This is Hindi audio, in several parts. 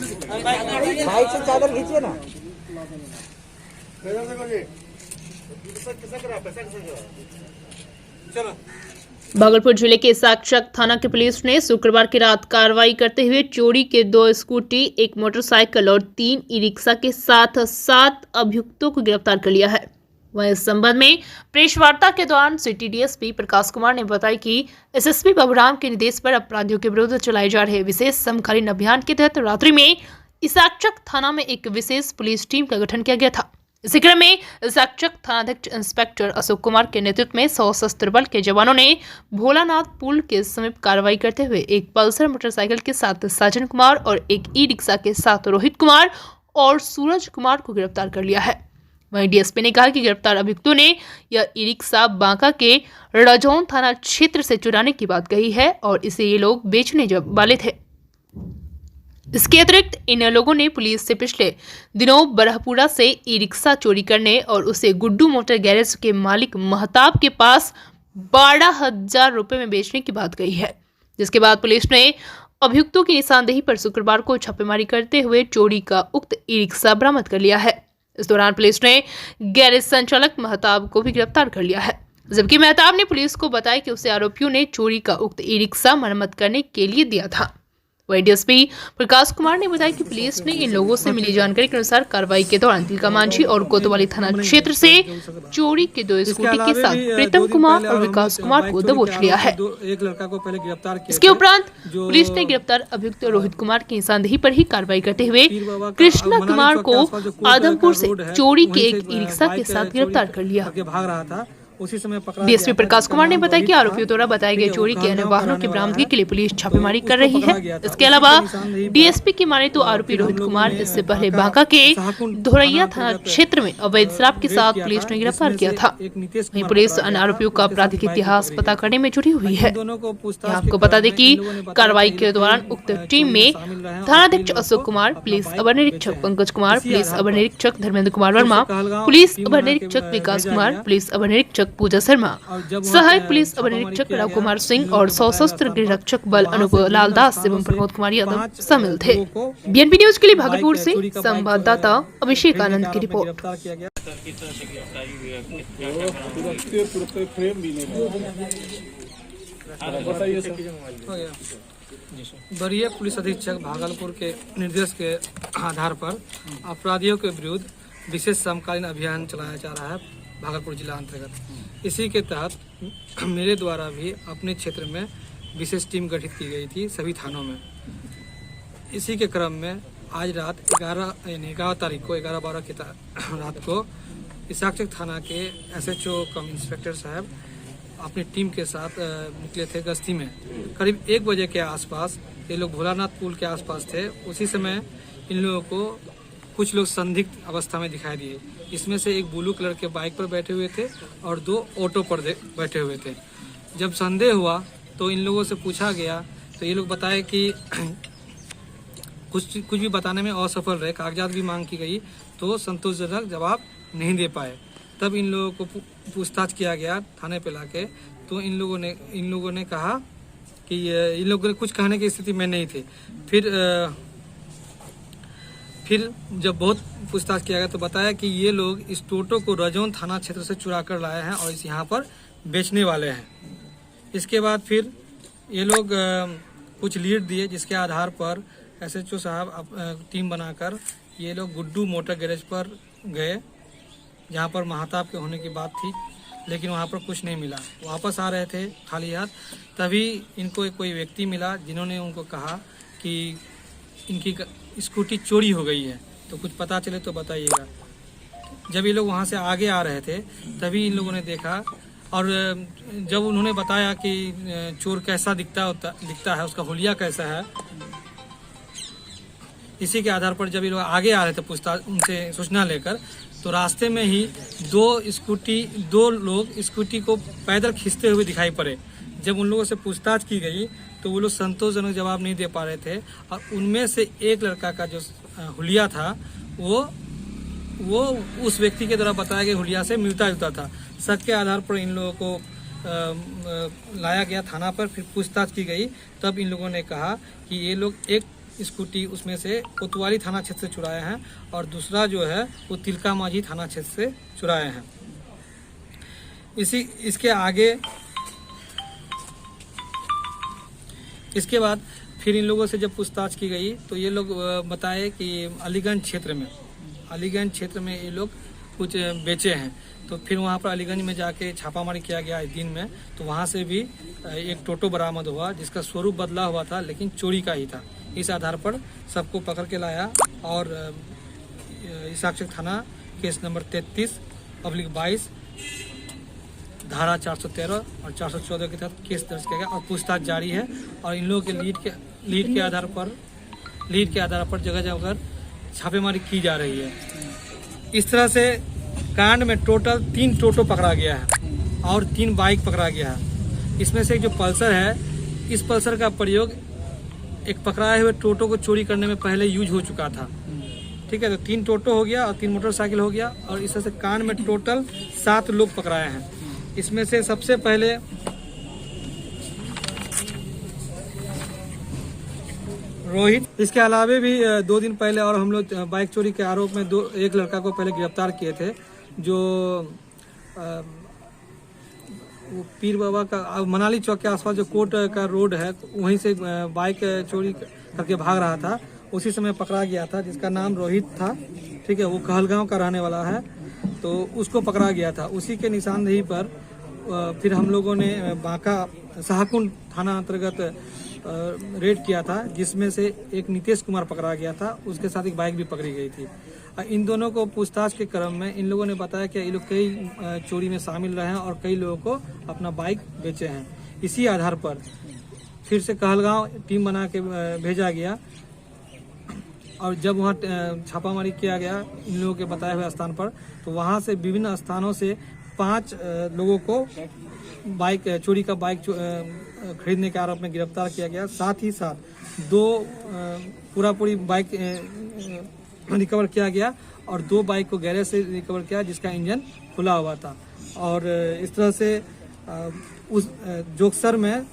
साइड से चादर खींचिए ना। भागलपुर जिले के साक्षक थाना की पुलिस ने शुक्रवार की रात कार्रवाई करते हुए चोरी के 2 स्कूटी, 1 मोटरसाइकिल और 3 ई-रिक्शा के साथ 7 अभियुक्तों को गिरफ्तार कर लिया है। वहीं इस संबंध में प्रेस वार्ता के दौरान सिटी डीएसपी प्रकाश कुमार ने बताया कि एसएसपी बाबूराम के निर्देश पर अपराधियों के विरुद्ध चलाए जा रहे विशेष समकालीन अभियान के तहत रात्रि में साक्षक थाना में एक विशेष पुलिस टीम का गठन किया गया था। इसी क्रम में साक्षक थानाध्यक्ष इंस्पेक्टर अशोक कुमार के नेतृत्व में सशस्त्र बल के जवानों ने भोलानाथ पुल के समीप कार्रवाई करते हुए एक पल्सर मोटरसाइकिल के साथ साजन कुमार और एक ई-रिक्शा के साथ रोहित कुमार और सूरज कुमार को गिरफ्तार कर लिया है। वहीं डीएसपी ने कहा कि गिरफ्तार अभियुक्तों ने यह ई-रिक्शा बांका के रजौन थाना क्षेत्र से चुराने की बात कही है और इसे ये लोग बेचने वाले थे। इसके अतिरिक्त इन लोगों ने पुलिस से पिछले दिनों बरहपुरा से ई-रिक्शा चोरी करने और उसे गुड्डू मोटर गैरेज के मालिक महताब के पास 12,000 रुपए में बेचने की बात कही है, जिसके बाद पुलिस ने अभियुक्तों की निशानदेही पर शुक्रवार को छापेमारी करते हुए चोरी का उक्त ई-रिक्शा बरामद कर लिया है। इस दौरान पुलिस ने गैरेज संचालक महताब को भी गिरफ्तार कर लिया है, जबकि महताब ने पुलिस को बताया कि उसे आरोपियों ने चोरी का उक्त ई-रिक्शा मरम्मत करने के लिए दिया था। वहीं डीएसपी प्रकाश कुमार ने बताया कि पुलिस ने इन लोगों से मिली जानकारी के अनुसार कार्रवाई के दौरान तिलका मांझी और कोतवाली थाना क्षेत्र से चोरी के 2 स्कूटी के साथ प्रीतम कुमार और विकास कुमार को दबोच लिया है। एक लड़का को पहले गिरफ्तार किया। इसके उपरांत पुलिस ने गिरफ्तार अभियुक्त रोहित कुमार की निशानदेही पर ही कार्रवाई करते हुए कृष्णा कुमार को आदमपुर से चोरी के एक ई-रिक्शा के साथ गिरफ्तार कर लिया। भाग रहा था, उसी समय पकड़ा। डीएसपी प्रकाश कुमार ने बताया कि आरोपियों द्वारा बताए गए चोरी के अन्य वाहनों की बरामदगी के लिए पुलिस छापेमारी कर रही है। इसके अलावा डीएसपी की माने तो आरोपी रोहित कुमार इससे पहले बांका के धोरैया थाना क्षेत्र में अवैध शराब के साथ पुलिस ने गिरफ्तार किया था। वहीं पुलिस अन्य आरोपियों का आपराधिक इतिहास पता करने में जुटी हुई है। आपको बता दें कि कार्रवाई के दौरान उक्त टीम में थानाध्यक्ष अशोक कुमार, पुलिस अवर निरीक्षक पंकज कुमार, पुलिस अवर निरीक्षक धर्मेंद्र कुमार वर्मा, पुलिस अवर निरीक्षक विकास कुमार, पुलिस अवर निरीक्षक पूजा शर्मा, सहायक पुलिस अवर निरीक्षक राव कुमार सिंह और सशस्त्र गृह रक्षक बल अनूप लाल दास एवं प्रमोद कुमार यादव शामिल थे। बीएनपी न्यूज के लिए भागलपुर से संवाददाता अभिषेक आनंद की रिपोर्ट। वरीय पुलिस अधीक्षक भागलपुर के निर्देश के आधार पर अपराधियों के विरुद्ध विशेष समकालीन अभियान चलाया जा रहा है भागलपुर जिला अंतर्गत। इसी के तहत मेरे द्वारा भी अपने क्षेत्र में विशेष टीम गठित की गई थी सभी थानों में। इसी के क्रम में आज रात 11 तारीख को 11-12 की रात को साक्षक थाना के एसएचओ कम इंस्पेक्टर साहब अपनी टीम के साथ निकले थे गश्ती में। करीब 1 बजे के आसपास ये लोग भोलानाथ पुल के आसपास थे। उसी समय इन लोगों को कुछ लोग संदिग्ध अवस्था में दिखाई दिए। इसमें से एक ब्लू कलर के बाइक पर बैठे हुए थे और 2 ऑटो पर बैठे हुए थे। जब संदेह हुआ तो इन लोगों से पूछा गया तो ये लोग बताए कि कुछ भी बताने में असफल रहे। कागजात भी मांग की गई तो संतोषजनक जवाब नहीं दे पाए। तब इन लोगों को पूछताछ किया गया थाने पे लाके, तो इन लोगों ने कहा कि इन लोगों ने कुछ कहने की स्थिति में नहीं थे। फिर जब बहुत पूछताछ किया गया तो बताया कि ये लोग इस टोटो को रजौन थाना क्षेत्र से चुरा कर लाए हैं और इस यहाँ पर बेचने वाले हैं। इसके बाद फिर ये लोग कुछ लीड दिए, जिसके आधार पर एसएचओ साहब टीम बनाकर ये लोग गुड्डू मोटर गैरेज पर गए, जहाँ पर महताब के होने की बात थी, लेकिन वहाँ पर कुछ नहीं मिला। वापस आ रहे थे खाली हाथ, तभी इनको कोई व्यक्ति मिला जिन्होंने उनको कहा कि इनकी स्कूटी चोरी हो गई है, तो कुछ पता चले तो बताइएगा। जब ये लोग वहाँ से आगे आ रहे थे तभी इन लोगों ने देखा, और जब उन्होंने बताया कि चोर कैसा दिखता है, उसका हुलिया कैसा है, इसी के आधार पर जब ये लोग आगे आ रहे थे पूछताछ उनसे सूचना लेकर, तो रास्ते में ही 2 लोग स्कूटी को पैदल खींचते हुए दिखाई पड़े। जब उन लोगों से पूछताछ की गई तो वो लोग संतोषजनक जवाब नहीं दे पा रहे थे, और उनमें से एक लड़का का जो हुलिया था वो उस व्यक्ति के द्वारा बताया गया हुलिया से मिलता जुलता था। शक के आधार पर इन लोगों को लाया गया थाना पर, फिर पूछताछ की गई। तब इन लोगों ने कहा कि ये लोग एक स्कूटी उसमें से कोतवाली थाना क्षेत्र से चुराए हैं और दूसरा जो है वो तिलका माझी थाना क्षेत्र से चुराए हैं। इसके बाद फिर इन लोगों से जब पूछताछ की गई तो ये लोग बताए कि अलीगंज क्षेत्र में ये लोग कुछ बेचे हैं। तो फिर वहाँ पर अलीगंज में जाके छापामारी किया गया इस दिन में, तो वहाँ से भी एक टोटो बरामद हुआ जिसका स्वरूप बदला हुआ था लेकिन चोरी का ही था। इस आधार पर सबको पकड़ के लाया और ईसाक्षक थाना केस नंबर 33/22 धारा 413 और 414 के तहत केस दर्ज किया गया और पूछताछ जारी है। और इन लोगों के लीड के आधार पर जगह जगह छापेमारी की जा रही है। इस तरह से कांड में टोटल 3 टोटो पकड़ा गया है और 3 बाइक पकड़ा गया है। इसमें से जो पल्सर है, इस पल्सर का प्रयोग एक पकड़ाए हुए टोटो को चोरी करने में पहले यूज हो चुका था। ठीक है, तो 3 टोटो हो गया और 3 मोटरसाइकिल हो गया और इस तरह से कांड में टोटल 7 लोग पकड़ाए हैं। इसमें से सबसे पहले रोहित, इसके अलावा भी 2 दिन पहले और हम लोग बाइक चोरी के आरोप में एक लड़का को पहले गिरफ्तार किए थे, जो वो पीर बाबा का मनाली चौक के आसपास जो कोट का रोड है वहीं से बाइक चोरी करके भाग रहा था। उसी समय पकड़ा गया था, जिसका नाम रोहित था। ठीक है, वो कहलगांव का रहने वाला है, तो उसको पकड़ा गया था। उसी के निशानदेही पर फिर हम लोगों ने बांका शाहकुंड थाना अंतर्गत रेड किया था, जिसमें से एक नितेश कुमार पकड़ा गया था। उसके साथ एक बाइक भी पकड़ी गई थी। इन दोनों को पूछताछ के क्रम में इन लोगों ने बताया कि ये लोग कई चोरी में शामिल रहे हैं और कई लोगों को अपना बाइक बेचे हैं। इसी आधार पर फिर से कहलगांव टीम बना के भेजा गया और जब वहाँ छापामारी किया गया इन लोगों के बताए हुए स्थान पर, तो वहाँ से विभिन्न स्थानों से 5 लोगों को चोरी का बाइक खरीदने के आरोप में गिरफ्तार किया गया। साथ ही साथ 2 पूरी बाइक रिकवर किया गया और 2 बाइक को गैरेज से रिकवर किया जिसका इंजन खुला हुआ था। और इस तरह से उस जोगसर में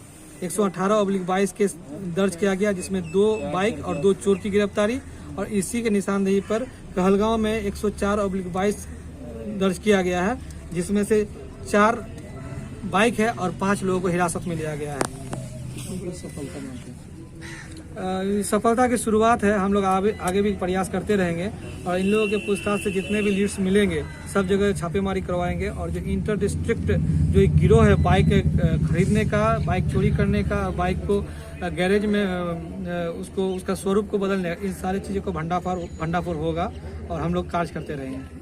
118/22 केस दर्ज किया गया, जिसमें 2 बाइक और 2 चोर की गिरफ्तारी। और इसी के निशानदेही पर कहलगांव में 104/22 दर्ज किया गया है, जिसमें से 4 बाइक है और 5 लोगों को हिरासत में लिया गया है। सफलता की शुरुआत है, हम लोग आगे भी प्रयास करते रहेंगे और इन लोगों के पूछताछ से जितने भी लीड्स मिलेंगे सब जगह छापेमारी करवाएंगे। और जो इंटर डिस्ट्रिक्ट जो एक गिरोह है बाइक खरीदने का, बाइक चोरी करने का, बाइक को गैरेज में उसका स्वरूप को बदलने, इन सारी चीज़ों को भंडाफोड़ होगा और हम लोग कार्य करते रहेंगे।